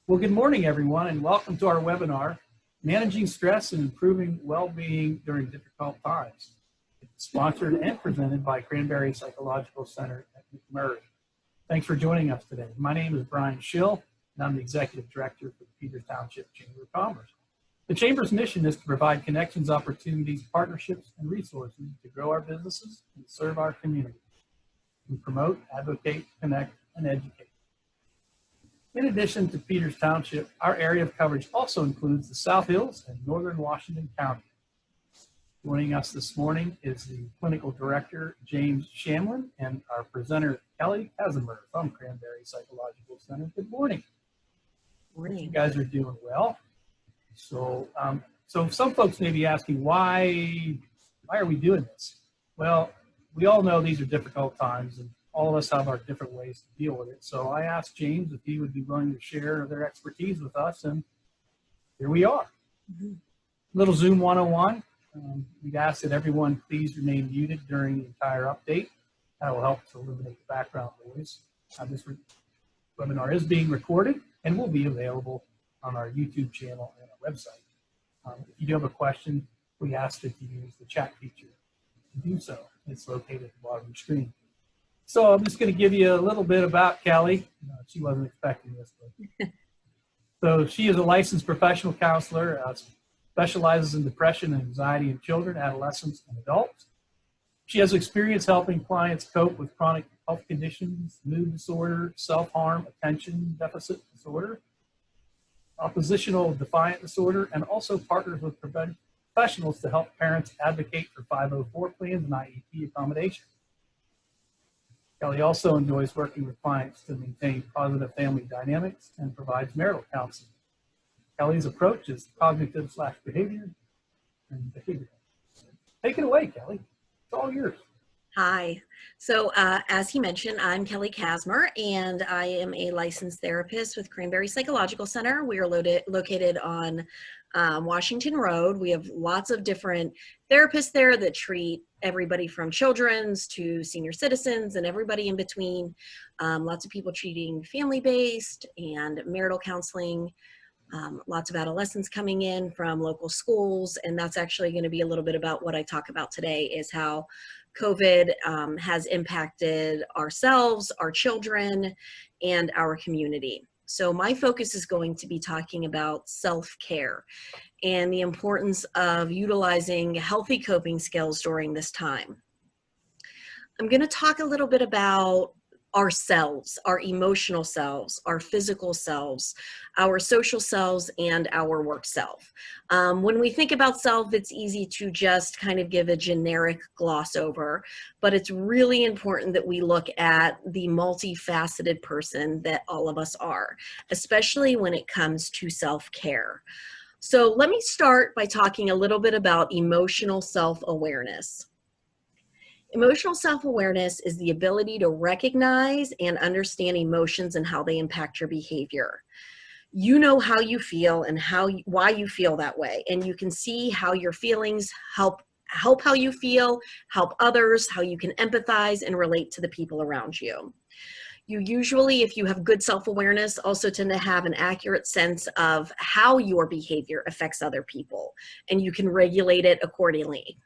Well, good morning, everyone, and welcome to our webinar, Managing Stress and Improving Well-Being During Difficult Times. It's sponsored and presented by Cranberry Psychological Center at McMurray. Thanks for joining us today. My name is Brian Schill, and I'm the Executive Director for the Peters Township Chamber of Commerce. The Chamber's mission is to provide connections, opportunities, partnerships, and resources to grow our businesses and serve our community. We promote, advocate, connect, and educate. In addition to Peters Township, our area of coverage also includes the South Hills and Northern Washington County. Joining us this morning is the Clinical Director, James Shamlin, and our presenter, Kelly Kazimir from Cranberry Psychological Center. Good morning. Morning. You guys are doing well. So some folks may be asking, why are we doing this? Well, we all know these are difficult times, and all of us have our different ways to deal with it. So I asked James if he would be willing to share their expertise with us, and here we are. Little Zoom 101. We'd ask that everyone please remain muted during the entire update. That will help to eliminate the background noise. This webinar is being recorded and will be available on our YouTube channel and our website. If you do have a question, we ask that you use the chat feature to do so. It's located at the bottom of the screen. So I'm just going to give you a little bit about Kelly. She wasn't expecting this. But. So she is a licensed professional counselor, specializes in depression and anxiety in children, adolescents, and adults. She has experience helping clients cope with chronic health conditions, mood disorder, self-harm, attention deficit disorder, oppositional defiant disorder, and also partners with professionals to help parents advocate for 504 plans and IEP accommodation. Kelly also enjoys working with clients to maintain positive family dynamics and provides marital counseling. Kelly's approach is cognitive/behavior and behavioral. Take it away, Kelly. It's all yours. Hi. So as he mentioned, I'm Kelly Kazimir, and I am a licensed therapist with Cranberry Psychological Center. We are located on Washington Road. We have lots of different therapists there that treat everybody from children's to senior citizens and everybody in between. Lots of people treating family-based and marital counseling. Lots of adolescents coming in from local schools, and that's actually going to be a little bit about what I talk about today, is how COVID has impacted ourselves, our children, and our community. So my focus is going to be talking about self-care and the importance of utilizing healthy coping skills during this time. I'm going to talk a little bit about ourselves, our emotional selves, our physical selves, our social selves, and our work self. When we think about self, it's easy to just kind of give a generic gloss over, but it's really important that we look at the multifaceted person that all of us are, especially when it comes to self-care. So let me start by talking a little bit about emotional self-awareness. Emotional self-awareness is the ability to recognize and understand emotions and how they impact your behavior. You know how you feel and why you feel that way, and you can see how your feelings help how you feel, help others, how you can empathize and relate to the people around you. You usually, if you have good self-awareness, also tend to have an accurate sense of how your behavior affects other people, and you can regulate it accordingly.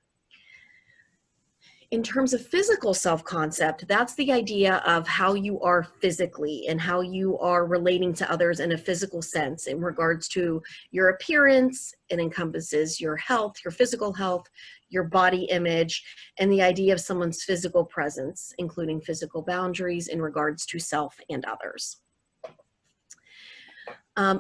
In terms of physical self-concept, that's the idea of how you are physically and how you are relating to others in a physical sense in regards to your appearance. It encompasses your health, your physical health, your body image, and the idea of someone's physical presence, including physical boundaries in regards to self and others.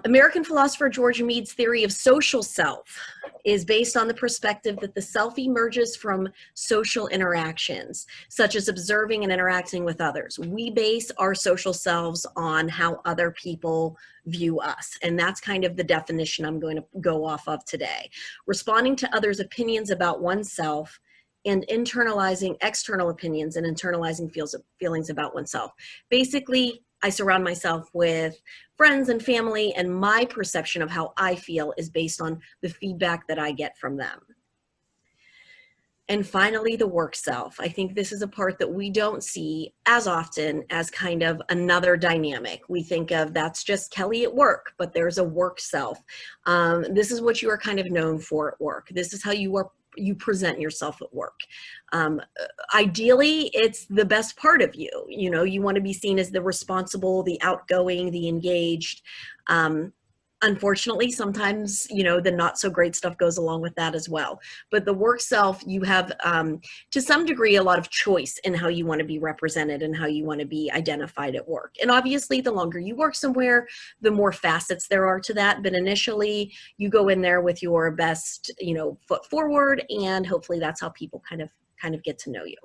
American philosopher George Mead's theory of social self is based on the perspective that the self emerges from social interactions, such as observing and interacting with others. We base our social selves on how other people view us, and that's kind of the definition I'm going to go off of today. Responding to others' opinions about oneself and internalizing external opinions and internalizing feelings about oneself. Basically, I surround myself with friends and family, and my perception of how I feel is based on the feedback that I get from them. And finally, the work self. I think this is a part that we don't see as often as kind of another dynamic. We think of that's just Kelly at work, but there's a work self. This is what you are kind of known for at work. This is how you present yourself at work. Ideally, it's the best part of you. You know, you want to be seen as the responsible, the outgoing, the engaged. Unfortunately, sometimes, you know, the not so great stuff goes along with that as well. But the work self, you have, to some degree, a lot of choice in how you want to be represented and how you want to be identified at work. And obviously, the longer you work somewhere, the more facets there are to that. But initially, you go in there with your best, you know, foot forward, and hopefully that's how people kind of get to know you.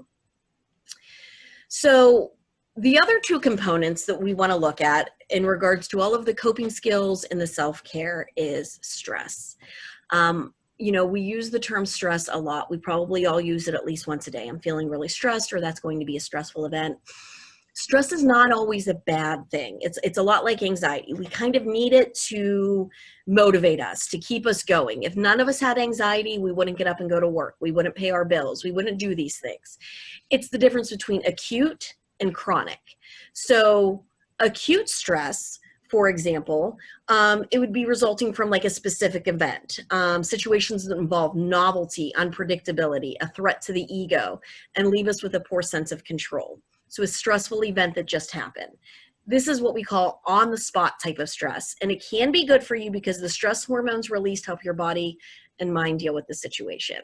So the other two components that we want to look at in regards to all of the coping skills and the self-care is stress. You know, we use the term stress a lot. We probably all use it at least once a day. I'm feeling really stressed, or that's going to be a stressful event. Stress is not always a bad thing. It's a lot like anxiety. We kind of need it to motivate us, to keep us going. If none of us had anxiety, we wouldn't get up and go to work. We wouldn't pay our bills. We wouldn't do these things. It's the difference between acute and chronic. So acute stress, for example, it would be resulting from like a specific event, situations that involve novelty, unpredictability, a threat to the ego, and leave us with a poor sense of control. So a stressful event that just happened. This is what we call on-the-spot type of stress. And it can be good for you because the stress hormones released help your body and mind deal with the situation.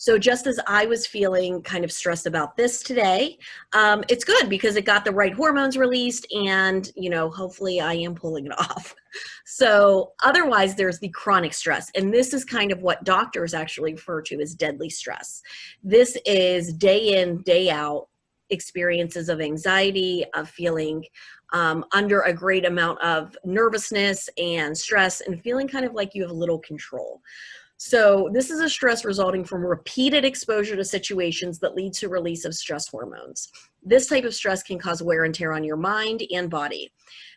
So just as I was feeling kind of stressed about this today, it's good because it got the right hormones released, and, you know, hopefully I am pulling it off. So otherwise there's the chronic stress. And this is kind of what doctors actually refer to as deadly stress. This is day in, day out experiences of anxiety, of feeling under a great amount of nervousness and stress, and feeling kind of like you have little control. So this is a stress resulting from repeated exposure to situations that lead to release of stress hormones. This type of stress can cause wear and tear on your mind and body.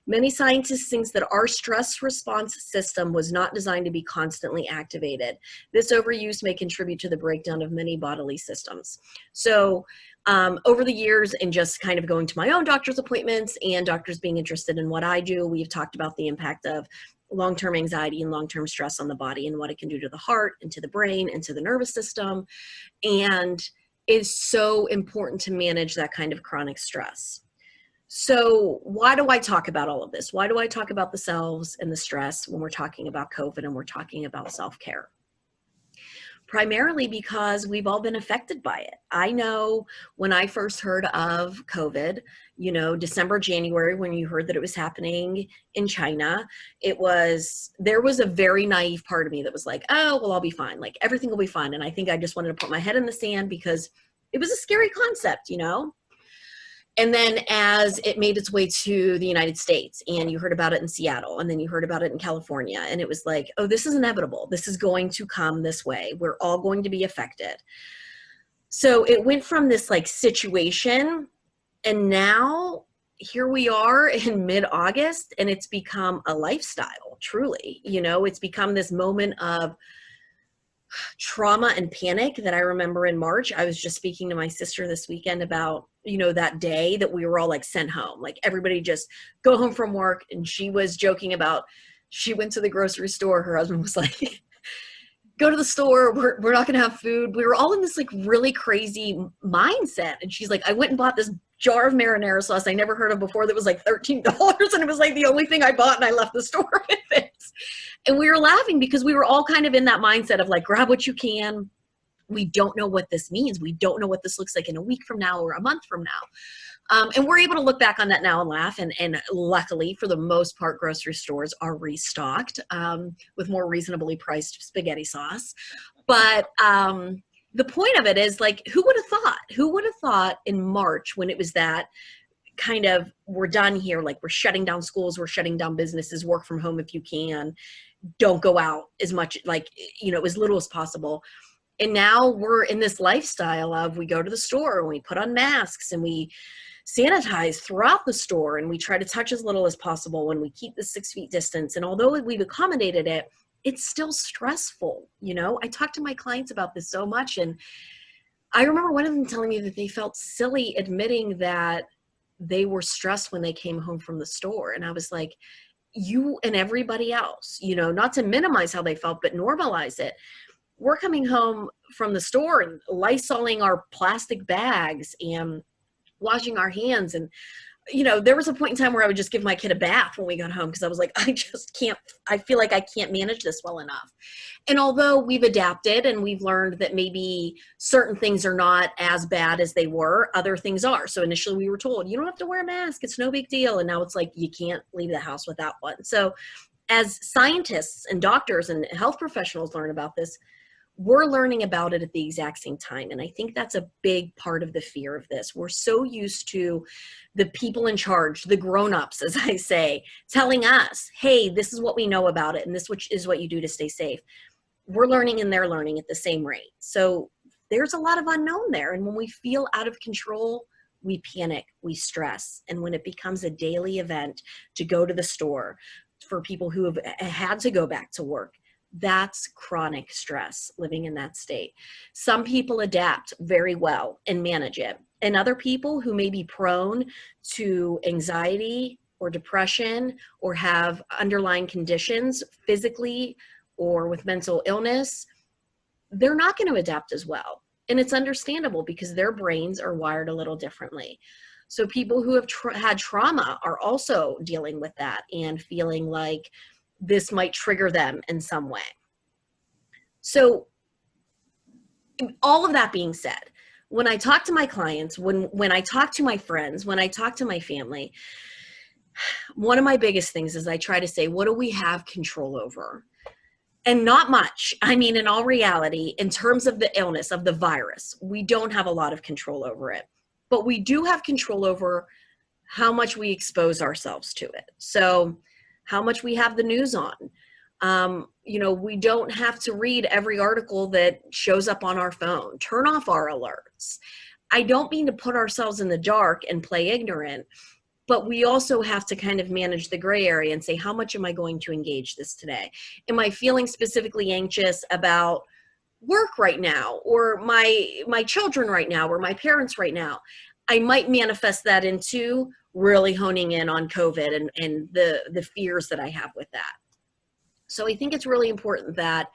Many scientists think that our stress response system was not designed to be constantly activated. This overuse may contribute to the breakdown of many bodily systems. So over the years, and just kind of going to my own doctor's appointments and doctors being interested in what I do, we've talked about the impact of long-term anxiety and long-term stress on the body and what it can do to the heart and to the brain and to the nervous system. And it's so important to manage that kind of chronic stress. So why do I talk about all of this? Why do I talk about the selves and the stress when we're talking about COVID and we're talking about self-care? Primarily because we've all been affected by it. I know when I first heard of COVID, you know, December, January, when you heard that it was happening in China, there was a very naive part of me that was like, oh, well, I'll be fine. Like everything will be fine. And I think I just wanted to put my head in the sand because it was a scary concept, you know? And then as it made its way to the United States, and you heard about it in Seattle, and then you heard about it in California, and it was like, oh, this is inevitable. This is going to come this way. We're all going to be affected. So it went from this like situation, and now here we are in mid-August, and it's become a lifestyle, truly. You know, it's become this moment of trauma and panic that I remember in March. I was just speaking to my sister this weekend about, you know, that day that we were all like sent home, like everybody just go home from work. And she was joking about, she went to the grocery store. Her husband was like, go to the store. We're not going to have food. We were all in this like really crazy mindset. And she's like, I went and bought this jar of marinara sauce I never heard of before that was like $13. And it was like the only thing I bought, and I left the store with it. And we were laughing because we were all kind of in that mindset of like, grab what you can. We don't know what this means. We don't know what this looks like in a week from now or a month from now. And we're able to look back on that now and laugh. And luckily, for the most part, grocery stores are restocked with more reasonably priced spaghetti sauce. But the point of it is like, who would have thought? Who would have thought in March, when it was that kind of, we're done here, like we're shutting down schools, we're shutting down businesses, work from home if you can, don't go out as much, like, you know, as little as possible. And now we're in this lifestyle of, we go to the store and we put on masks and we sanitize throughout the store and we try to touch as little as possible and we keep the 6 feet distance. And although we've accommodated it, it's still stressful. You know, I talk to my clients about this so much, and I remember one of them telling me that they felt silly admitting that they were stressed when they came home from the store. And I was like, you and everybody else, you know, not to minimize how they felt, but normalize it. We're coming home from the store and lysoling our plastic bags and washing our hands. And, you know, there was a point in time where I would just give my kid a bath when we got home because I was like, I just can't, I feel like I can't manage this well enough. And although we've adapted and we've learned that maybe certain things are not as bad as they were, other things are. So initially we were told, you don't have to wear a mask, it's no big deal. And now it's like, you can't leave the house without one. So as scientists and doctors and health professionals learn about this, we're learning about it at the exact same time. And I think that's a big part of the fear of this. We're so used to the people in charge, the grown-ups, as I say, telling us, hey, this is what we know about it, and this is what you do to stay safe. We're learning and they're learning at the same rate. So there's a lot of unknown there. And when we feel out of control, we panic, we stress. And when it becomes a daily event to go to the store, for people who have had to go back to work, that's chronic stress, living in that state. Some people adapt very well and manage it. And other people who may be prone to anxiety or depression or have underlying conditions physically or with mental illness, they're not going to adapt as well. And it's understandable because their brains are wired a little differently. So people who have had trauma are also dealing with that and feeling like this might trigger them in some way. So all of that being said, when I talk to my clients, when I talk to my friends, when I talk to my family, one of my biggest things is I try to say, what do we have control over? And not much. I mean, in all reality, in terms of the illness of the virus, we don't have a lot of control over it, but we do have control over how much we expose ourselves to it. So how much we have the news on. You know, we don't have to read every article that shows up on our phone. Turn off our alerts. I don't mean to put ourselves in the dark and play ignorant, but we also have to kind of manage the gray area and say, how much am I going to engage this today? Am I feeling specifically anxious about work right now, or my children right now, or my parents right now? I might manifest that into really honing in on COVID and the fears that I have with that. So I think it's really important that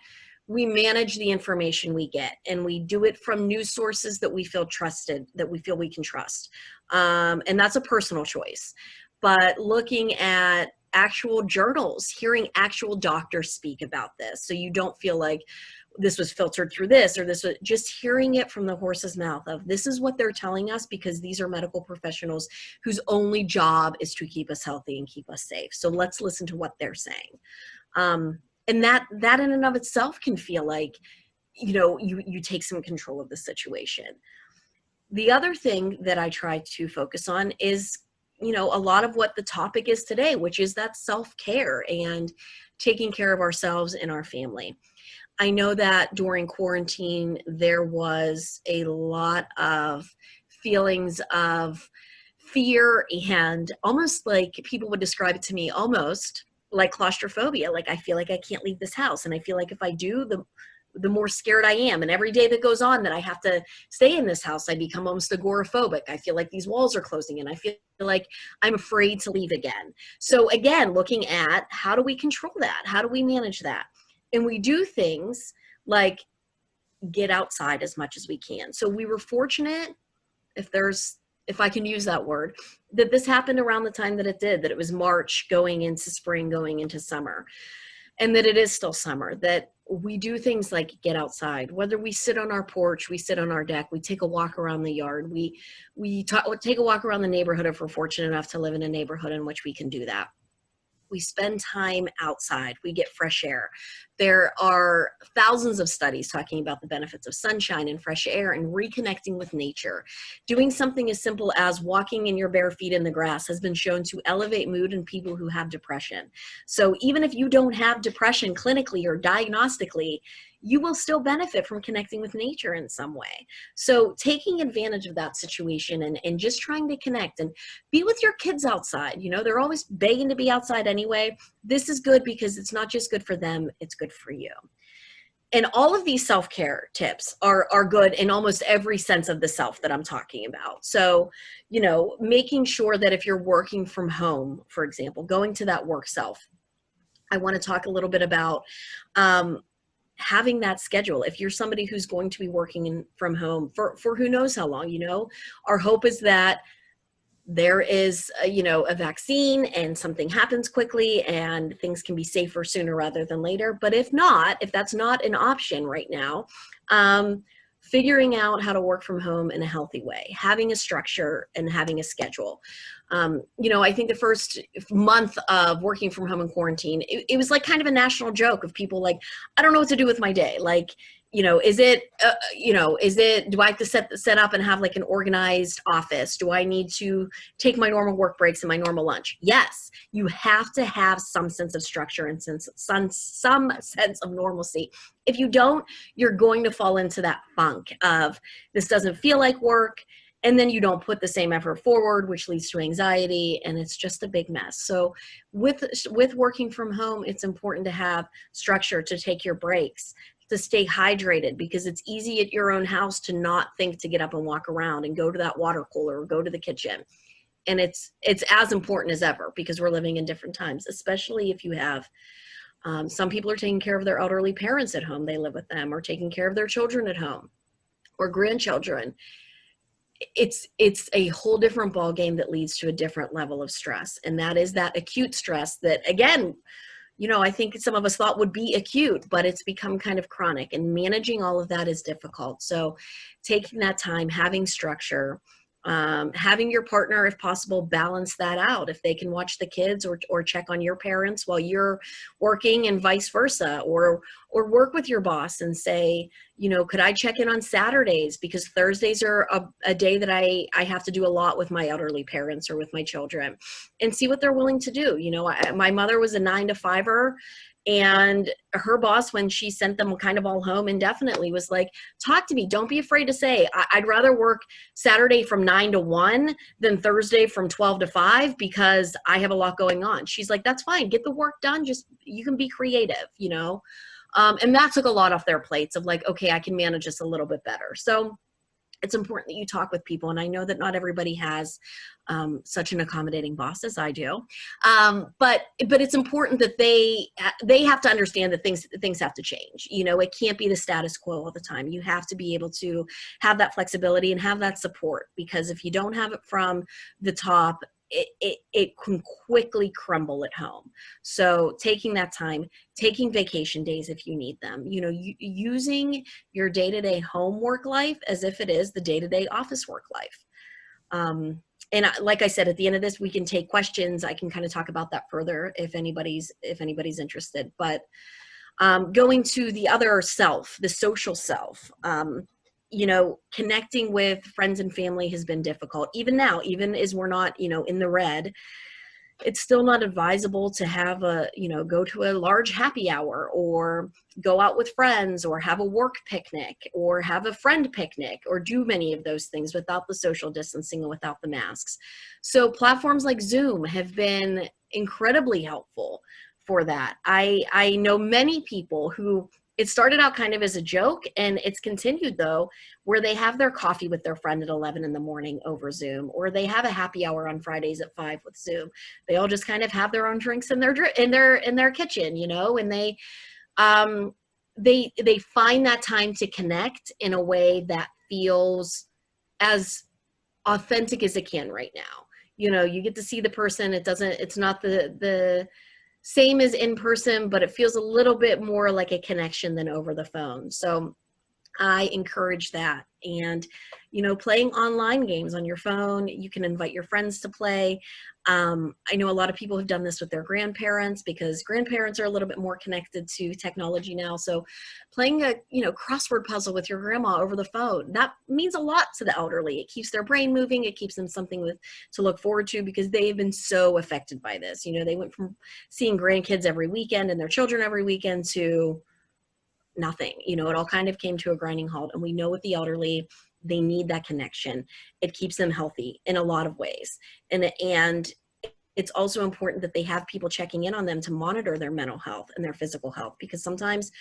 we manage the information we get, and we do it from news sources that we feel trusted, that we feel we can trust. And that's a personal choice. But looking at actual journals, hearing actual doctors speak about this, so you don't feel like this was filtered through this, or this was just hearing it from the horse's mouth of this is what they're telling us, because these are medical professionals whose only job is to keep us healthy and keep us safe. So let's listen to what they're saying. And that in and of itself can feel like, you know, you take some control of the situation. The other thing that I try to focus on is, you know, a lot of what the topic is today, which is that self-care and taking care of ourselves and our family. I know that during quarantine, there was a lot of feelings of fear, and almost like people would describe it to me almost like claustrophobia. Like, I feel like I can't leave this house. And I feel like if I do, the more scared I am. And every day that goes on that I have to stay in this house, I become almost agoraphobic. I feel like these walls are closing in. I feel like I'm afraid to leave again. So again, looking at how do we control that? How do we manage that? And we do things like get outside as much as we can. So we were fortunate, if I can use that word, that this happened around the time that it did, that it was March going into spring, going into summer, and that it is still summer, that we do things like get outside, whether we sit on our porch, we sit on our deck, we take a walk around the yard, we take a walk around the neighborhood if we're fortunate enough to live in a neighborhood in which we can do that. We spend time outside, we get fresh air. There are thousands of studies talking about the benefits of sunshine and fresh air and reconnecting with nature. Doing something as simple as walking in your bare feet in the grass has been shown to elevate mood in people who have depression. So even if you don't have depression clinically or diagnostically, you will still benefit from connecting with nature in some way. So taking advantage of that situation and just trying to connect and be with your kids outside. You know, they're always begging to be outside anyway. This is good because it's not just good for them, it's good for you. And all of these self-care tips are good in almost every sense of the self that I'm talking about. So, you know, making sure that if you're working from home, for example, going to that work self, I want to talk a little bit about having that schedule. If you're somebody who's going to be working from home for who knows how long, you know, our hope is that there is a vaccine and something happens quickly and things can be safer sooner rather than later. But if not, if that's not an option right now, figuring out how to work from home in a healthy way, having a structure and having a schedule. I think the first month of working from home in quarantine, it was like kind of a national joke of people like, I don't know what to do with my day. Like, is it, do I have to set up and have like an organized office? Do I need to take my normal work breaks and my normal lunch? Yes, you have to have some sense of structure and some sense of normalcy. If you don't, you're going to fall into that funk of this doesn't feel like work. And then you don't put the same effort forward, which leads to anxiety, and it's just a big mess. So with working from home, it's important to have structure, to take your breaks, to stay hydrated, because it's easy at your own house to not think to get up and walk around and go to that water cooler or go to the kitchen. And it's as important as ever, because we're living in different times, especially if you have some people are taking care of their elderly parents at home, they live with them, or taking care of their children at home or grandchildren. It's a whole different ball game that leads to a different level of stress. And that is that acute stress that, again, I think some of us thought would be acute, but it's become kind of chronic, and managing all of that is difficult. So taking that time, having structure, having your partner, if possible, balance that out. If they can watch the kids or check on your parents while you're working, and vice versa, or work with your boss and say, could I check in on Saturdays, because Thursdays are a day that I have to do a lot with my elderly parents or with my children, and see what they're willing to do. My mother was a 9 to 5er, and her boss, when she sent them kind of all home indefinitely, was like, talk to me. Don't be afraid to say, I'd rather work Saturday from 9 to 1 than Thursday from 12 to 5 because I have a lot going on. She's like, that's fine. Get the work done. Just, you can be creative, and that took a lot off their plates of like, okay, I can manage this a little bit better. So it's important that you talk with people. And I know that not everybody has such an accommodating boss as I do. But it's important that they have to understand that things have to change. It can't be the status quo all the time. You have to be able to have that flexibility and have that support, because if you don't have it from the top, it can quickly crumble at home. So taking that time, taking vacation days if you need them, using your day-to-day home work life as if it is the day-to-day office work life. And like I said, at the end of this, we can take questions. I can kind of talk about that further if anybody's interested. But going to the other self, the social self, connecting with friends and family has been difficult. Even now, even as we're not, in the red, it's still not advisable to have go to a large happy hour, or go out with friends, or have a work picnic, or have a friend picnic, or do many of those things without the social distancing and without the masks. So platforms like Zoom have been incredibly helpful for that. I know many people who, it started out kind of as a joke, and it's continued though, where they have their coffee with their friend at 11 in the morning over Zoom, or they have a happy hour on Fridays at 5 with Zoom. They all just kind of have their own drinks in their kitchen, and they find that time to connect in a way that feels as authentic as it can right now. You get to see the person. It's not the same as in person, but it feels a little bit more like a connection than over the phone. So I encourage that. And, playing online games on your phone, you can invite your friends to play. I know a lot of people have done this with their grandparents, because grandparents are a little bit more connected to technology now. So playing a, crossword puzzle with your grandma over the phone, that means a lot to the elderly. It keeps their brain moving. It keeps them something to look forward to, because they've been so affected by this. They went from seeing grandkids every weekend and their children every weekend to nothing. You know, it all kind of came to a grinding halt. And we know with the elderly, they need that connection. It keeps them healthy in a lot of ways. And it's also important that they have people checking in on them to monitor their mental health and their physical health, because sometimes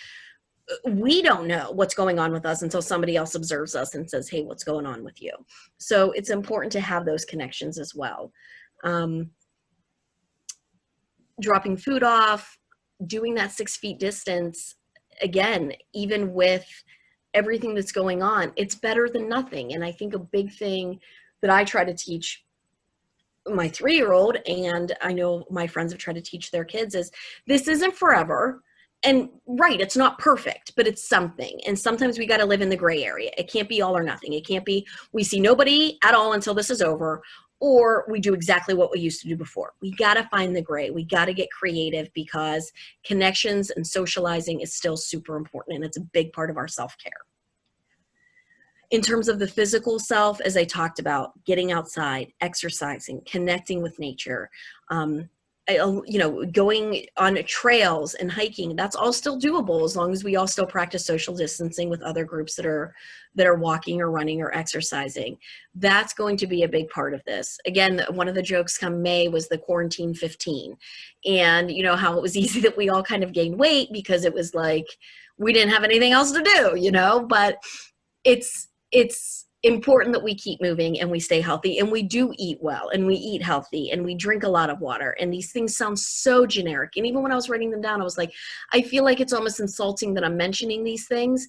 we don't know what's going on with us until somebody else observes us and says, hey, what's going on with you? So it's important to have those connections as well. Dropping food off, doing that 6 feet distance, again, even with everything that's going on, it's better than nothing. And I think a big thing that I try to teach my 3-year-old, and I know my friends have tried to teach their kids, is this isn't forever. And right, it's not perfect, but it's something. And sometimes we got to live in the gray area. It can't be all or nothing. It can't be we see nobody at all until this is over, or we do exactly what we used to do before. We got to find the gray. We got to get creative, because connections and socializing is still super important, and it's a big part of our self-care. In terms of the physical self, as I talked about, getting outside, exercising, connecting with nature, going on trails and hiking, that's all still doable as long as we all still practice social distancing with other groups that are walking or running or exercising. That's going to be a big part of this. Again, one of the jokes come May was the quarantine 15, and you know how it was easy that we all kind of gained weight because it was like we didn't have anything else to do, but it's important that we keep moving and we stay healthy, and we do eat well and we eat healthy and we drink a lot of water. And these things sound so generic. And even when I was writing them down, I was like, I feel like it's almost insulting that I'm mentioning these things,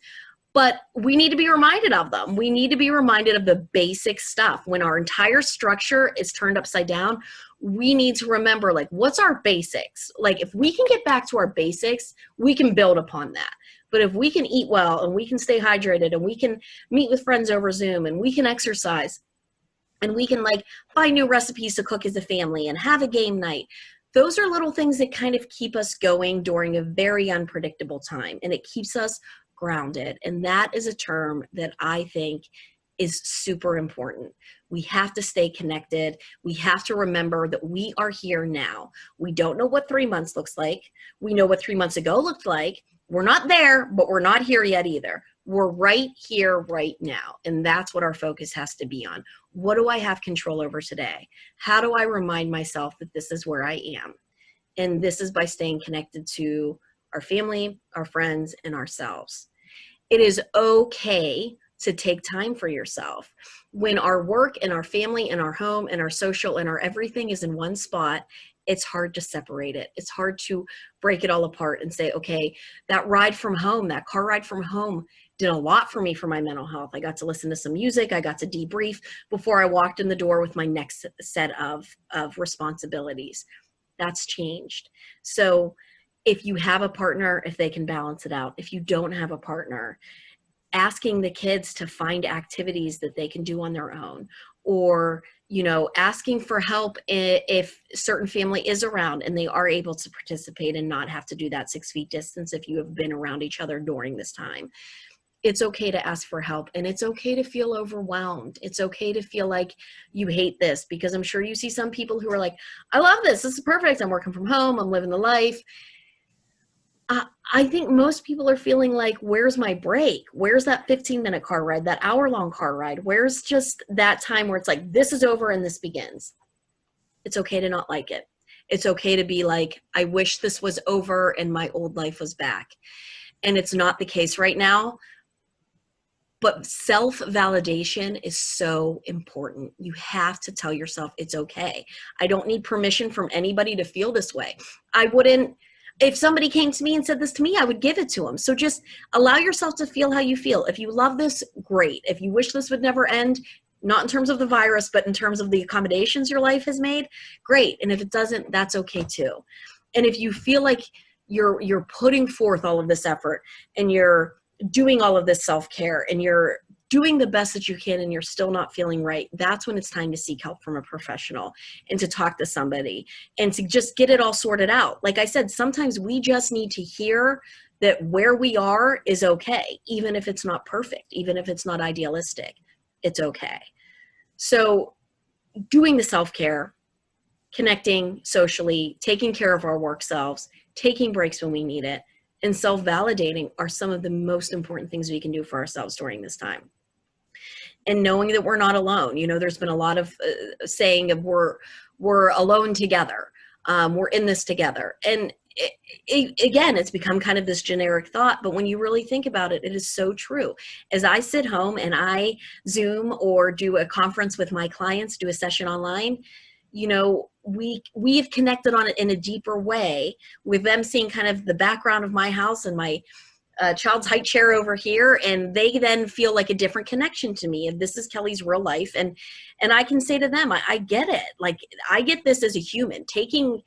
but we need to be reminded of them. We need to be reminded of the basic stuff. When our entire structure is turned upside down, we need to remember, like, what's our basics? Like, if we can get back to our basics, we can build upon that. But if we can eat well and we can stay hydrated and we can meet with friends over Zoom and we can exercise and we can find new recipes to cook as a family and have a game night, those are little things that kind of keep us going during a very unpredictable time, and it keeps us grounded. And that is a term that I think is super important. We have to stay connected. We have to remember that we are here now. We don't know what 3 months looks like. We know what 3 months ago looked like. We're not there, but we're not here yet either. We're right here, right now. And that's what our focus has to be on. What do I have control over today? How do I remind myself that this is where I am? And this is by staying connected to our family, our friends, and ourselves. It is okay to take time for yourself. When our work and our family and our home and our social and our everything is in one spot, it's hard to separate it. It's hard to break it all apart and say, okay, that ride from home, that car ride from home did a lot for me for my mental health. I got to listen to some music. I got to debrief before I walked in the door with my next set of responsibilities. That's changed. So if you have a partner, if they can balance it out. If you don't have a partner, asking the kids to find activities that they can do on their own, or asking for help if certain family is around and they are able to participate and not have to do that 6 feet distance if you have been around each other during this time. It's okay to ask for help, and it's okay to feel overwhelmed. It's okay to feel like you hate this, because I'm sure you see some people who are like, I love this. This is perfect. I'm working from home. I'm living the life. I think most people are feeling like, where's my break? Where's that 15-minute car ride, that hour-long car ride? Where's just that time where it's like, this is over and this begins? It's okay to not like it. It's okay to be like, I wish this was over and my old life was back. And it's not the case right now. But self-validation is so important. You have to tell yourself it's okay. I don't need permission from anybody to feel this way. If somebody came to me and said this to me, I would give it to them. So just allow yourself to feel how you feel. If you love this, great. If you wish this would never end, not in terms of the virus, but in terms of the accommodations your life has made, great. And if it doesn't, that's okay too. And if you feel like you're putting forth all of this effort and you're doing all of this self-care and you're doing the best that you can and you're still not feeling right, that's when it's time to seek help from a professional and to talk to somebody and to just get it all sorted out. Like I said, sometimes we just need to hear that where we are is okay, even if it's not perfect, even if it's not idealistic, it's okay. So doing the self-care, connecting socially, taking care of our work selves, taking breaks when we need it, and self-validating are some of the most important things we can do for ourselves during this time. And knowing that we're not alone. You know, there's been a lot of saying of we're alone together. We're in this together. And again, it's become kind of this generic thought, but when you really think about it, it is so true. As I sit home and I Zoom or do a conference with my clients, do a session online, you know, we have connected on it in a deeper way with them seeing kind of the background of my house and my child's height chair over here, and they then feel like a different connection to me. And this is Kelly's real life, and I can say to them, I get it. Like, I get this as a human. Taking,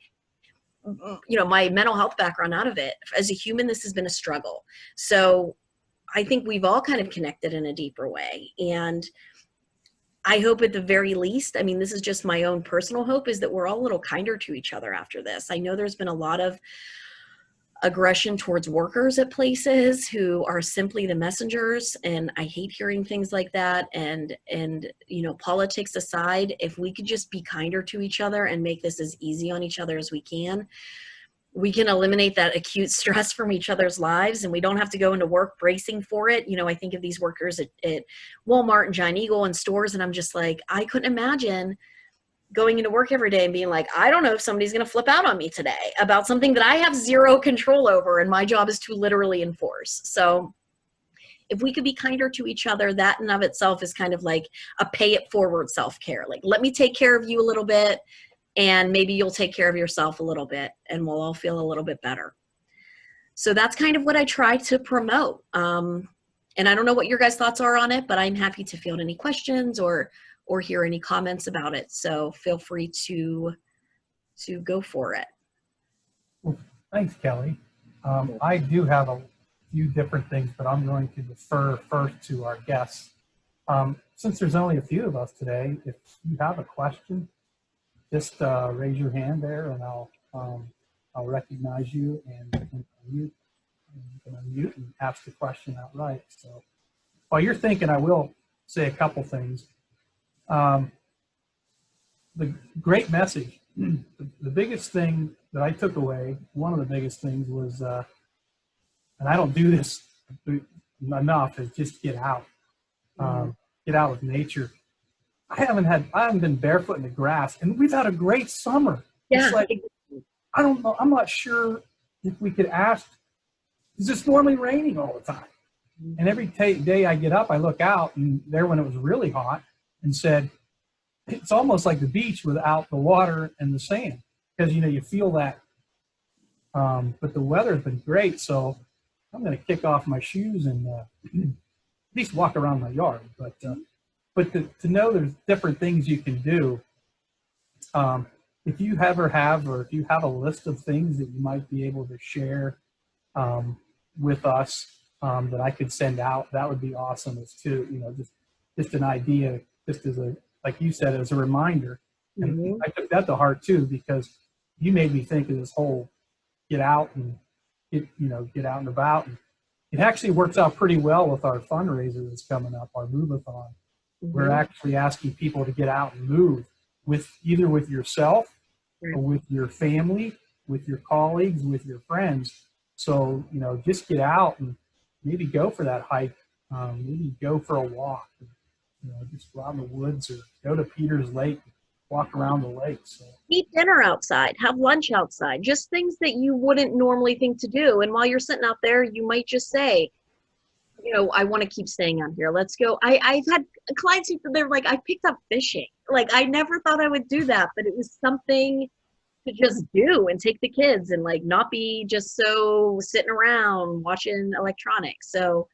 you know, my mental health background out of it, as a human, this has been a struggle. So I think we've all kind of connected in a deeper way, and I hope at the very least, I mean, this is just my own personal hope, is that we're all a little kinder to each other after this. I know there's been a lot of aggression towards workers at places who are simply the messengers, and I hate hearing things like that. And you know, politics aside, if we could just be kinder to each other and make this as easy on each other as we can eliminate that acute stress from each other's lives, and we don't have to go into work bracing for it. You know, I think of these workers at Walmart and Giant Eagle and stores, and I'm just like, I couldn't imagine going into work every day and being like, I don't know if somebody's going to flip out on me today about something that I have zero control over, and my job is to literally enforce. So if we could be kinder to each other, that in of itself is kind of like a pay it forward self-care. Like, let me take care of you a little bit, and maybe you'll take care of yourself a little bit, and we'll all feel a little bit better. So that's kind of what I try to promote. And I don't know what your guys' thoughts are on it, but I'm happy to field any questions or hear any comments about it. So feel free to go for it. Well, thanks, Kelly. I do have a few different things, but I'm going to defer first to our guests. Since there's only a few of us today, if you have a question, just raise your hand there, and I'll recognize you and you can unmute and ask the question outright. So while you're thinking, I will say a couple things. The great message. The biggest thing that I took away, one of the biggest things was, and I don't do this enough, is just get out. Get out with nature. I haven't been barefoot in the grass, and we've had a great summer. Yeah. It's like, I don't know. I'm not sure if we could ask. It's just normally raining all the time. And every day I get up, I look out, and there when it was really hot, and said, it's almost like the beach without the water and the sand, because, you know, you feel that. But the weather's been great, so I'm going to kick off my shoes and at least walk around my yard. But to know there's different things you can do. If you ever have, or if you have a list of things that you might be able to share with us that I could send out, that would be awesome. As to, you know, just an idea, just as a, like you said, as a reminder. And I took that to heart too, because you made me think of this whole get out and get out and about. And it actually works out pretty well with our fundraiser that's coming up, our move-a-thon. We're actually asking people to get out and move either with yourself or with your family, with your colleagues, with your friends. So, you know, just get out and maybe go for that hike, maybe go for a walk, you know, just go out in the woods or go to Peters Lake, walk around the lake. So eat dinner outside, have lunch outside, just things that you wouldn't normally think to do. And while you're sitting out there, you might just say, you know, I want to keep staying out here. Let's go. I've had clients who, they're like, I picked up fishing. Like, I never thought I would do that, but it was something to just do and take the kids and like not be just so sitting around watching electronics. So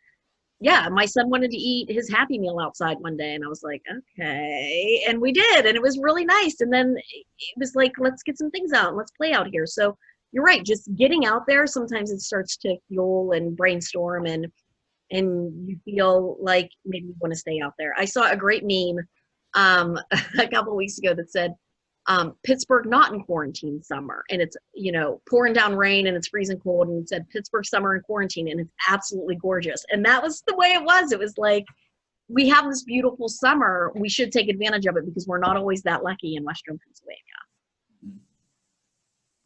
yeah, my son wanted to eat his Happy Meal outside one day, and I was like, okay. And we did, and it was really nice. And then it was like, let's get some things out and let's play out here. So you're right, just getting out there, sometimes it starts to fuel and brainstorm, and you feel like maybe you want to stay out there. I saw a great meme a couple of weeks ago that said, Pittsburgh not in quarantine summer, and it's, you know, pouring down rain and it's freezing cold, and it said Pittsburgh summer in quarantine, and it's absolutely gorgeous. And that was the way it was. It was like, we have this beautiful summer, we should take advantage of it, because we're not always that lucky in Western Pennsylvania.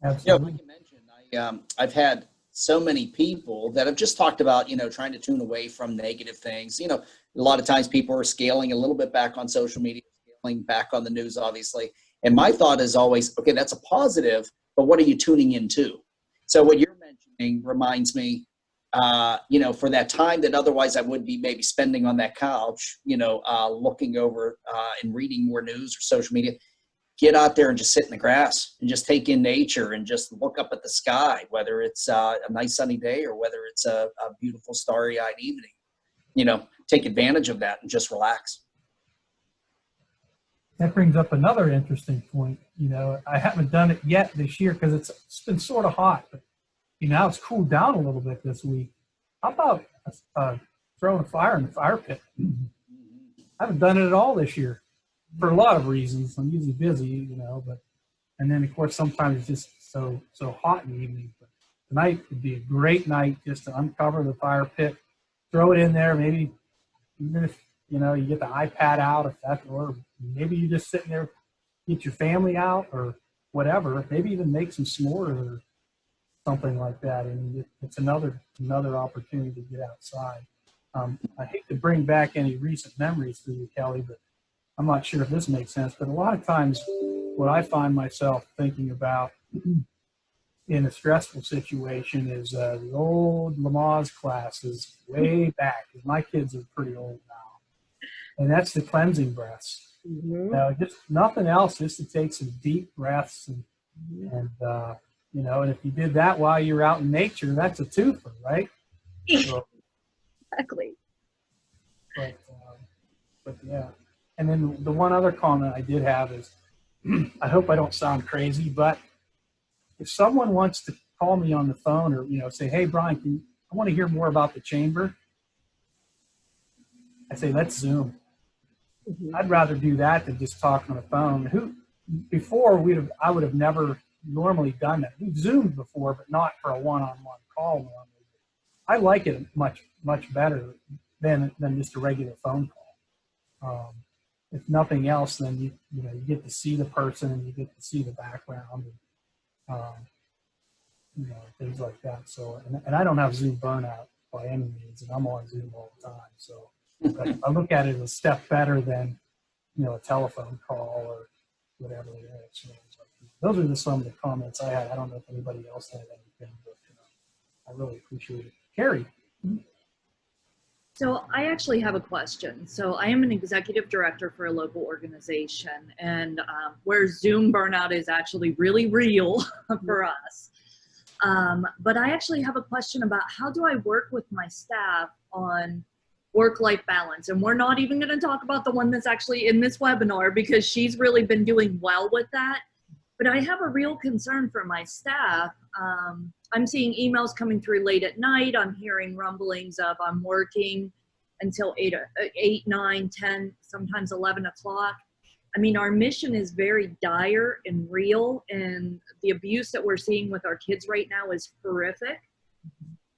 Absolutely. Yeah, like you mentioned, I've had so many people that have just talked about, trying to tune away from negative things. A lot of times people are scaling a little bit back on social media, scaling back on the news, obviously. And my thought is always, okay, that's a positive, but what are you tuning into? So what you're mentioning reminds me, for that time that otherwise I would be maybe spending on that couch, looking over and reading more news or social media, get out there and just sit in the grass and just take in nature and just look up at the sky, whether it's a nice sunny day or whether it's a beautiful starry-eyed evening. Take advantage of that and just relax. That brings up another interesting point. I haven't done it yet this year because it's been sort of hot, but now it's cooled down a little bit this week. How about throwing a fire in the fire pit? I haven't done it at all this year for a lot of reasons. I'm usually busy, and then of course sometimes it's just so hot in the evening. But tonight would be a great night just to uncover the fire pit, throw it in there. Maybe even if you get the iPad out, or maybe you just sitting there, get your family out or whatever. Maybe even make some s'mores or something like that. And it's another opportunity to get outside. I hate to bring back any recent memories for you, Kelly, but I'm not sure if this makes sense. But a lot of times what I find myself thinking about in a stressful situation is the old Lamaze classes way back, because my kids are pretty old now. And that's the cleansing breaths. Just nothing else, just to take some deep breaths and and if you did that while you're out in nature, that's a twofer, right? So, Exactly. But yeah. And then the one other comment I did have is, I hope I don't sound crazy, but if someone wants to call me on the phone or, say, hey, Brian, I want to hear more about the chamber, I say, let's Zoom. I'd rather do that than just talk on the phone. Before I would have never normally done that. We've Zoomed before, but not for a one-on-one call normally. I like it much better than just a regular phone call. If nothing else, then you get to see the person and you get to see the background and things like that. So and I don't have Zoom burnout by any means, and I'm on Zoom all the time. So but I look at it as a step better than a telephone call or whatever it is. So those are some of the comments I had. I don't know if anybody else had anything, but I really appreciate it. Carrie. So I actually have a question. So I am an executive director for a local organization, and where Zoom burnout is actually really real for us. But I actually have a question about how do I work with my staff on work-life balance? And we're not even going to talk about the one that's actually in this webinar because she's really been doing well with that. But I have a real concern for my staff. I'm seeing emails coming through late at night. I'm hearing rumblings of I'm working until 8, 9, 10, sometimes 11 o'clock. I mean, our mission is very dire and real, and the abuse that we're seeing with our kids right now is horrific.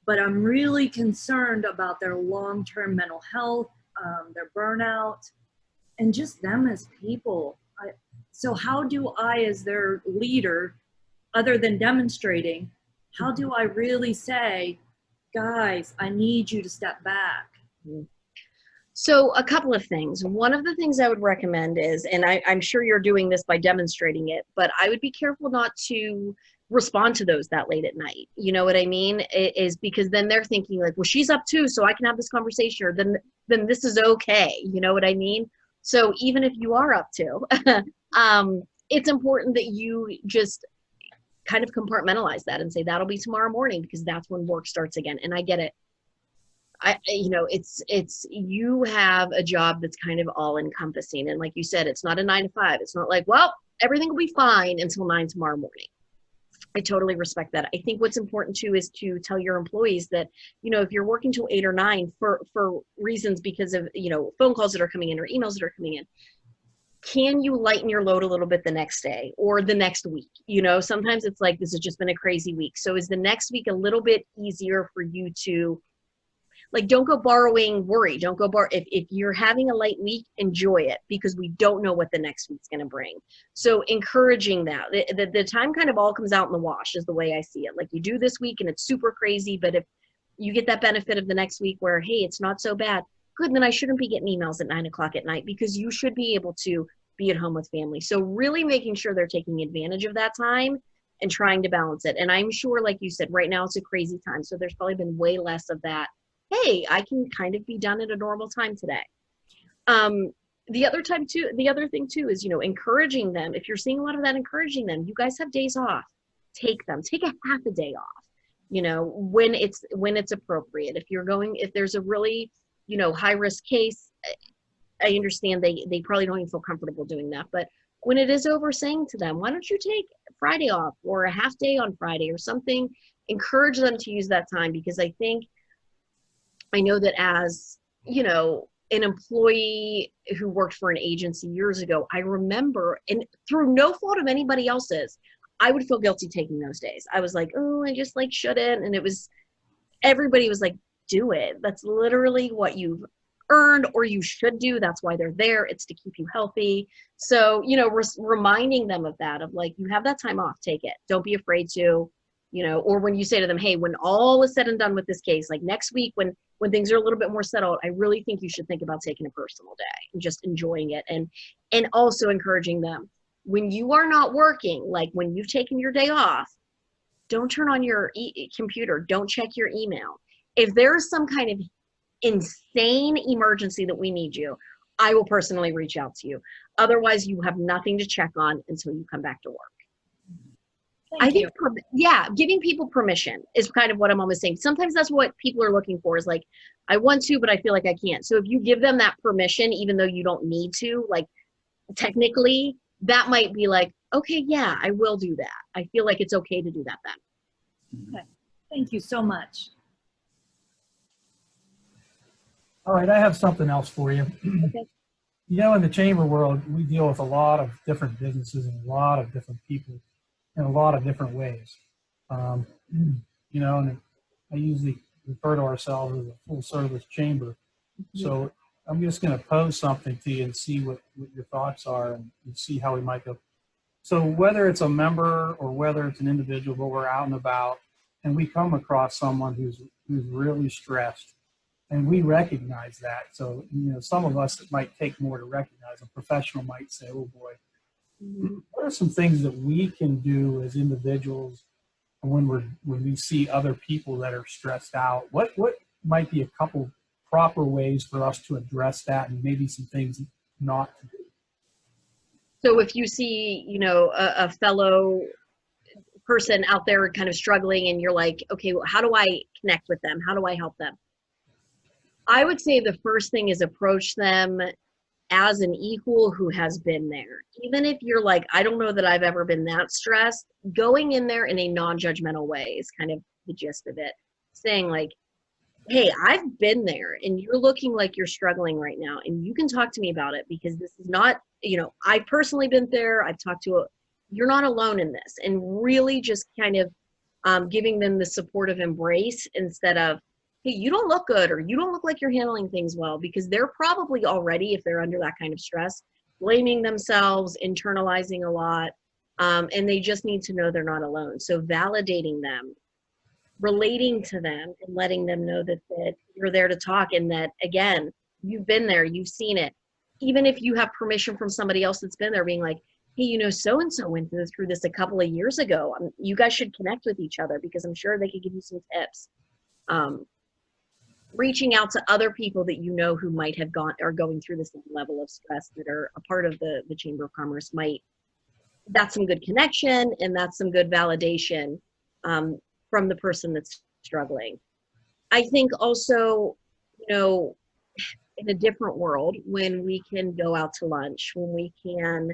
But I'm really concerned about their long-term mental health, their burnout, and just them as people. So how do I, as their leader, other than demonstrating, how do I really say, guys, I need you to step back? So a couple of things. One of the things I would recommend is, and I'm sure you're doing this by demonstrating it, but I would be careful not to respond to those that late at night. You know what I mean? It is because then they're thinking like, well, she's up too, so I can have this conversation, or then this is okay. You know what I mean? So even if you are up to, it's important that you just kind of compartmentalize that and say, that'll be tomorrow morning because that's when work starts again. And I get it. It's you have a job that's kind of all encompassing. And like you said, it's not a 9 to 5. It's not like, well, everything will be fine until 9 tomorrow morning. I totally respect that. I think what's important too is to tell your employees that, if you're working till 8 or 9 for reasons because of, phone calls that are coming in or emails that are coming in, can you lighten your load a little bit the next day or the next week? Sometimes it's like, this has just been a crazy week. So is the next week a little bit easier for you to Like, don't go borrowing worry. Don't go borrow. If you're having a light week, enjoy it, because we don't know what the next week's going to bring. So encouraging that. The time kind of all comes out in the wash is the way I see it. Like, you do this week and it's super crazy, but if you get that benefit of the next week where, hey, it's not so bad, good, then I shouldn't be getting emails at 9 o'clock at night, because you should be able to be at home with family. So really making sure they're taking advantage of that time and trying to balance it. And I'm sure, like you said, right now it's a crazy time. So there's probably been way less of that. Hey, I can kind of be done at a normal time today. The other thing too is, encouraging them. If you're seeing a lot of that, encouraging them, you guys have days off, take them, take a half a day off, when it's appropriate. If there's a really, high risk case, I understand they probably don't even feel comfortable doing that. But when it is over, saying to them, why don't you take Friday off or a half day on Friday or something, encourage them to use that time. Because I know that as, an employee who worked for an agency years ago, I remember, and through no fault of anybody else's, I would feel guilty taking those days. I was like, oh, I just shouldn't. And everybody was like, do it. That's literally what you've earned, or you should do. That's why they're there. It's to keep you healthy. So, reminding them of that, of like, you have that time off, take it. Don't be afraid to, or when you say to them, hey, when all is said and done with this case, like next week, when things are a little bit more settled, I really think you should think about taking a personal day and just enjoying it. And also encouraging them, when you are not working, like when you've taken your day off, don't turn on your computer. Don't check your email. If there's some kind of insane emergency that we need you, I will personally reach out to you. Otherwise, you have nothing to check on until you come back to work. Giving people permission is kind of what I'm always saying. Sometimes that's what people are looking for, is like, I want to, but I feel like I can't. So if you give them that permission, even though you don't need to, like technically, that might be like, okay, yeah, I will do that. I feel like it's okay to do that then. Okay. Thank you so much. All right, I have something else for you. Okay. In the chamber world, we deal with a lot of different businesses and a lot of different people in a lot of different ways. And I usually refer to ourselves as a full service chamber. So I'm just going to pose something to you and see what your thoughts are, and see how we might go. So whether it's a member or whether it's an individual, but we're out and about and we come across someone who's really stressed, and we recognize that. So, some of us, it might take more to recognize. A professional might say, oh boy, what are some things that we can do as individuals when we see other people that are stressed out? What might be a couple proper ways for us to address that, and maybe some things not to do? So if you see, a fellow person out there kind of struggling, and you're like, okay, well, how do I connect with them? How do I help them? I would say the first thing is approach them as an equal who has been there. Even if you're like, I don't know that I've ever been that stressed, going in there in a non-judgmental way is kind of the gist of it. Saying like, hey, I've been there and you're looking like you're struggling right now, and you can talk to me about it, because this is not, I've personally been there. I've talked to you're not alone in this, and really just kind of giving them the supportive embrace instead of, hey, you don't look good, or you don't look like you're handling things well, because they're probably already, if they're under that kind of stress, blaming themselves, internalizing a lot, and they just need to know they're not alone. So validating them, relating to them, and letting them know that you're there to talk, and that, again, you've been there, you've seen it. Even if you have permission from somebody else that's been there, being like, hey, so-and-so went through this a couple of years ago. You guys should connect with each other, because I'm sure they could give you some tips. Reaching out to other people that who might have are going through the same level of stress, that are a part of the Chamber of Commerce, that's some good connection, and that's some good validation from the person that's struggling. I think also, in a different world, when we can go out to lunch, when we can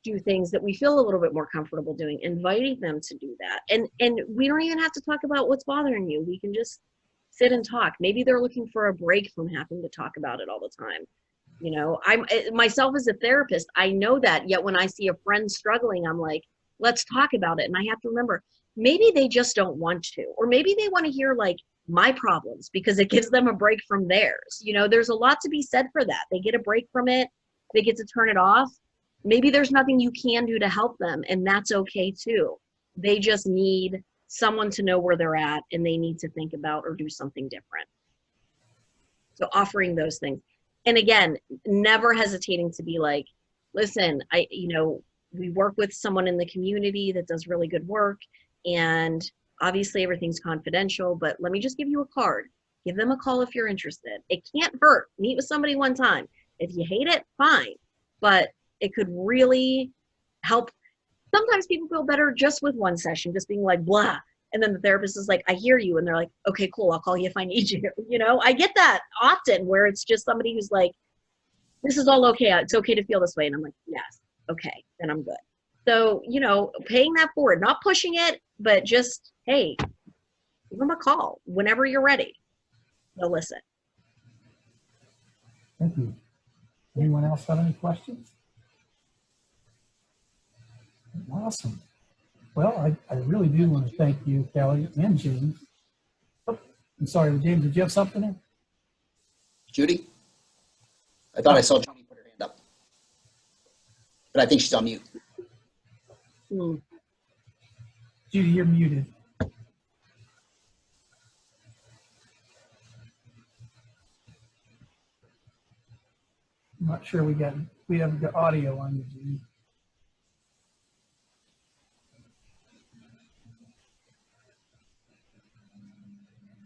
do things that we feel a little bit more comfortable doing, inviting them to do that. And we don't even have to talk about what's bothering you. We can just sit and talk. Maybe they're looking for a break from having to talk about it all the time. I'm myself as a therapist, I know that, yet when I see a friend struggling, I'm like, let's talk about it. And I have to remember, maybe they just don't want to, or maybe they want to hear like, my problems, because it gives them a break from theirs. You know, there's a lot to be said for that. They get a break from it. They get to turn it off. Maybe there's nothing you can do to help them, and that's okay too. They just need someone to know where they're at, and they need to think about or do something different. So offering those things. And again, never hesitating to be like, listen, we work with someone in the community that does really good work, and obviously everything's confidential, but let me just give you a card. Give them a call if you're interested. It can't hurt. Meet with somebody one time. If you hate it, fine. But it could really help. Sometimes people feel better just with one session, just being like, blah. And then the therapist is like, I hear you. And they're like, okay, cool. I'll call you if I need you. You know, I get that often where it's just somebody who's like, this is all okay. It's okay to feel this way. And I'm like, yes. Okay, then I'm good. So, you know, paying that forward, not pushing it, but just, hey, give them a call whenever you're ready. They'll listen. Thank you. Anyone else have any questions? Awesome. Well, I really do want to thank you, Kelly and James. Oh, I'm sorry, James, did you have something there? Judy? I thought I saw Judy put her hand up. But I think she's on mute. Judy, you're muted. I'm not sure we haven't got audio on you, Judy.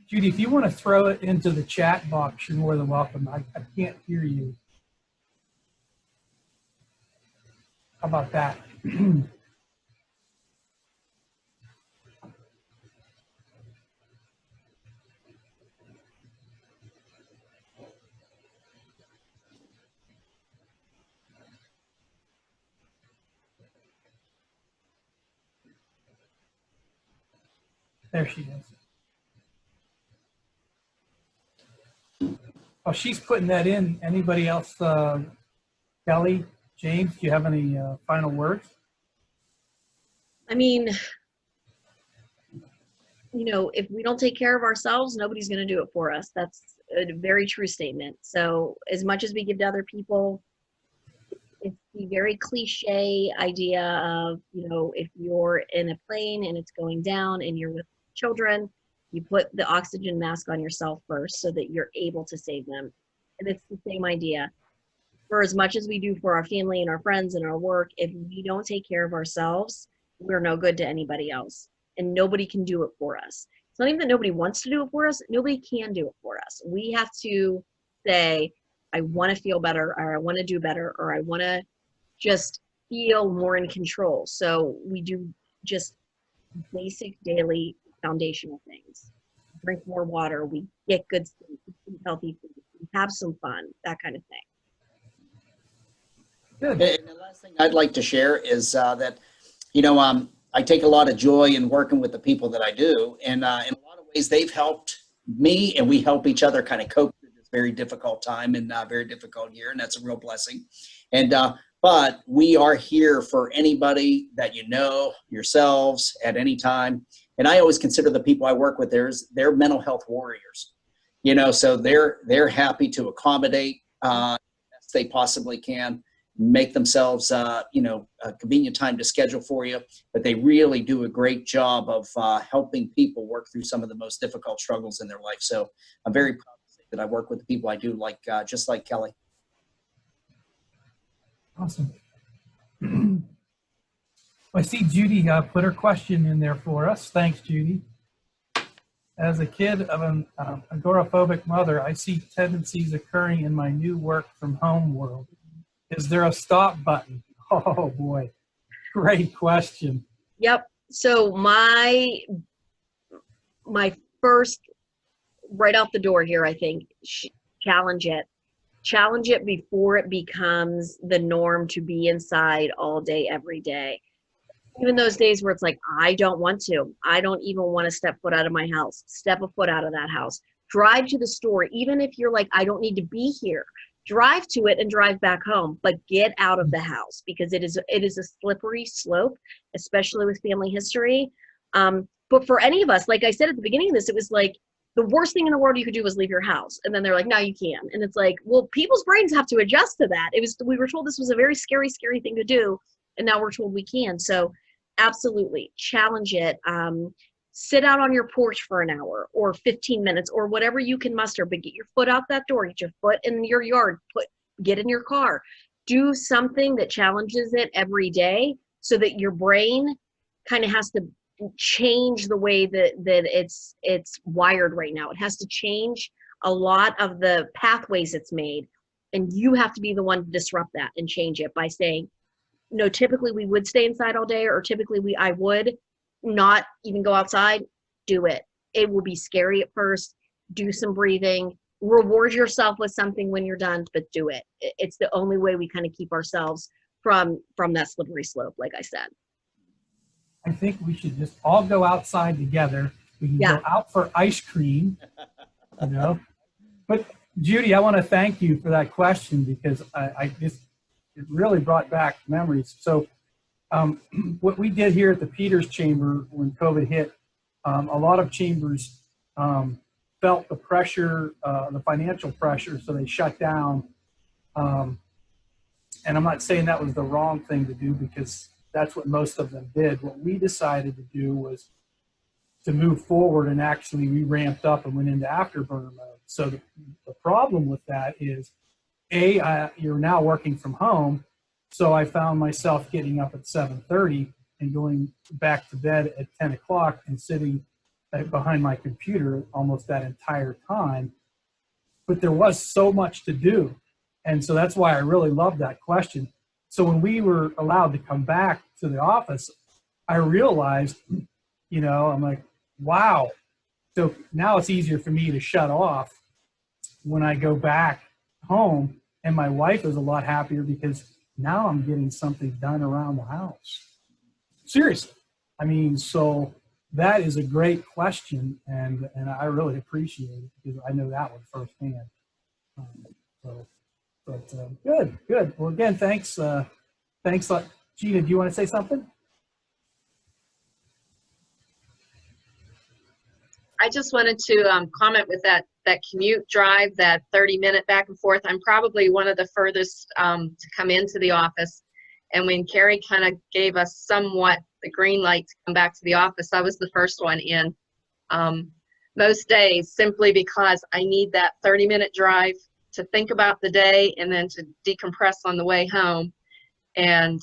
Judy, if you want to throw it into the chat box, you're more than welcome. I can't hear you. How about that? There she is. Oh, she's putting that in. Anybody else? Kelly, James, do you have any final words? I mean, you know, if we don't take care of ourselves, nobody's going to do it for us. That's a very true statement. So as much as we give to other people, it's the very cliche idea of, you know, if you're in a plane and it's going down and you're with children, you put the oxygen mask on yourself first so that you're able to save them. And it's the same idea. For as much as we do for our family and our friends and our work, if we don't take care of ourselves, we're no good to anybody else. And nobody can do it for us. It's not even that nobody wants to do it for us. Nobody can do it for us. We have to say, I want to feel better, or I want to do better, or I want to just feel more in control. So we do just basic daily foundational things. Drink more water, we get good sleep, we eat healthy food, we have some fun, that kind of thing. Good. And the last thing I'd like to share is that, you know, I take a lot of joy in working with the people that I do. And in a lot of ways, they've helped me, and we help each other kind of cope through this very difficult time and very difficult year. And that's a real blessing. And but we are here for anybody that you know, yourselves, at any time. And I always consider the people I work with, they're mental health warriors, you know, so they're happy to accommodate as they possibly can, make themselves, you know, a convenient time to schedule for you, but they really do a great job of helping people work through some of the most difficult struggles in their life. So I'm very proud to say that I work with the people I do, like just like Kelly. Awesome. I see Judy put her question in there for us. Thanks, Judy. As a kid of an agoraphobic mother, I see tendencies occurring in my new work from home world. Is there a stop button? Oh boy, great question. Yep. So my first, right off the door here, I think, challenge it. Challenge it before it becomes the norm to be inside all day, every day. Even those days where it's like, I don't want to. I don't even want to step foot out of my house. Step a foot out of that house. Drive to the store. Even if you're like, I don't need to be here. Drive to it and drive back home. But get out of the house, because it is a slippery slope, especially with family history. But for any of us, like I said at the beginning of this, it was like the worst thing in the world you could do was leave your house. And then they're like, no, you can. And it's like, well, people's brains have to adjust to that. We were told this was a very scary, scary thing to do. And now we're told we can. So absolutely challenge it. Sit out on your porch for an hour or 15 minutes or whatever you can muster, but get your foot out that door, get your foot in your yard, get in your car, do something that challenges it every day so that your brain kind of has to change the way that it's wired right now. It has to change a lot of the pathways it's made. And you have to be the one to disrupt that and change it by saying, no, typically we would stay inside all day, or typically I would not even go outside. Do it. It will be scary at first. Do some breathing, reward yourself with something when you're done, but do it. It's the only way we kind of keep ourselves from that slippery slope, like I said. I think we should just all go outside together. We can go out for ice cream, you know. But Judy, I want to thank you for that question, because it really brought back memories. So what we did here at the Peters Chamber when COVID hit, a lot of chambers felt the pressure, the financial pressure, so they shut down. And I'm not saying that was the wrong thing to do, because that's what most of them did. What we decided to do was to move forward, and actually we ramped up and went into afterburner mode. So the problem with that is, you're now working from home. So I found myself getting up at 7:30 and going back to bed at 10 o'clock and sitting behind my computer almost that entire time. But there was so much to do. And so that's why I really love that question. So when we were allowed to come back to the office, I realized, you know, I'm like, wow. So now it's easier for me to shut off when I go back home. And my wife is a lot happier because now I'm getting something done around the house. Seriously. I mean, so that is a great question, and I really appreciate it, because I know that one firsthand. Good. Well, again, thanks. Thanks. Gina, do you want to say something? I just wanted to comment with that commute drive, that 30-minute back and forth. I'm probably one of the furthest to come into the office. And when Carrie kind of gave us somewhat the green light to come back to the office, I was the first one in most days, simply because I need that 30-minute drive to think about the day and then to decompress on the way home. And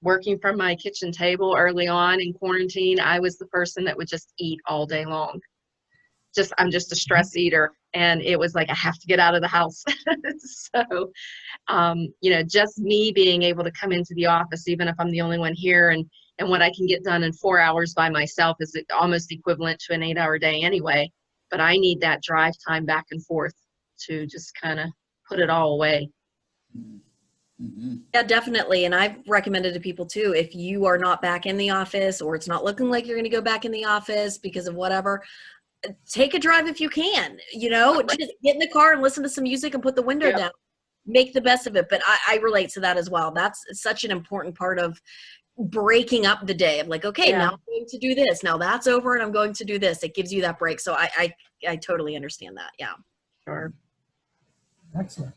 working from my kitchen table early on in quarantine, I was the person that would just eat all day long. I'm just a stress eater, and it was like, I have to get out of the house. So, you know, just me being able to come into the office, even if I'm the only one here, and what I can get done in 4 hours by myself is almost equivalent to an 8-hour day anyway. But I need that drive time back and forth to just kind of put it all away. Mm-hmm. Yeah, definitely. And I've recommended to people too, if you are not back in the office, or it's not looking like you're going to go back in the office because of whatever, take a drive if you can, you know, just get in the car and listen to some music and put the window down, make the best of it. But I relate to that as well. That's such an important part of breaking up the day. I'm like, okay, now I'm going to do this. Now that's over and I'm going to do this. It gives you that break. So I totally understand that. Yeah. Sure. Excellent.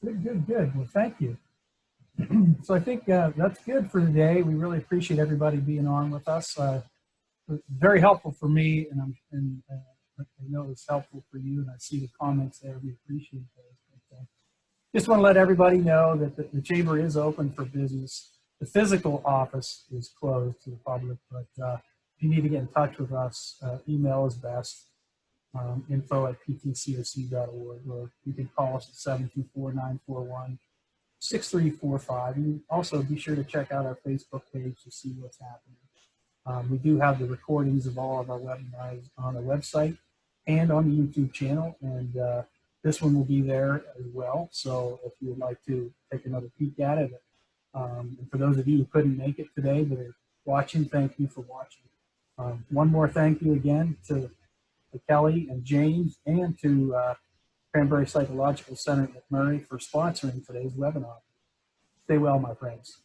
Good. Well, thank you. So I think that's good for today. We really appreciate everybody being on with us. Very helpful for me, and I know it's helpful for you, and I see the comments there. We appreciate those. But, just want to let everybody know that the chamber is open for business. The physical office is closed to the public, but if you need to get in touch with us, email is best. info@ptcoc.org, or you can call us at 724-941-6345. And also be sure to check out our Facebook page to see what's happening. We do have the recordings of all of our webinars on the website and on the YouTube channel, and this one will be there as well. So if you would like to take another peek at it, and for those of you who couldn't make it today but are watching, thank you for watching. One more thank you again to Kelly and James, and to Cranberry Psychological Center at McMurray for sponsoring today's webinar. Stay well, my friends.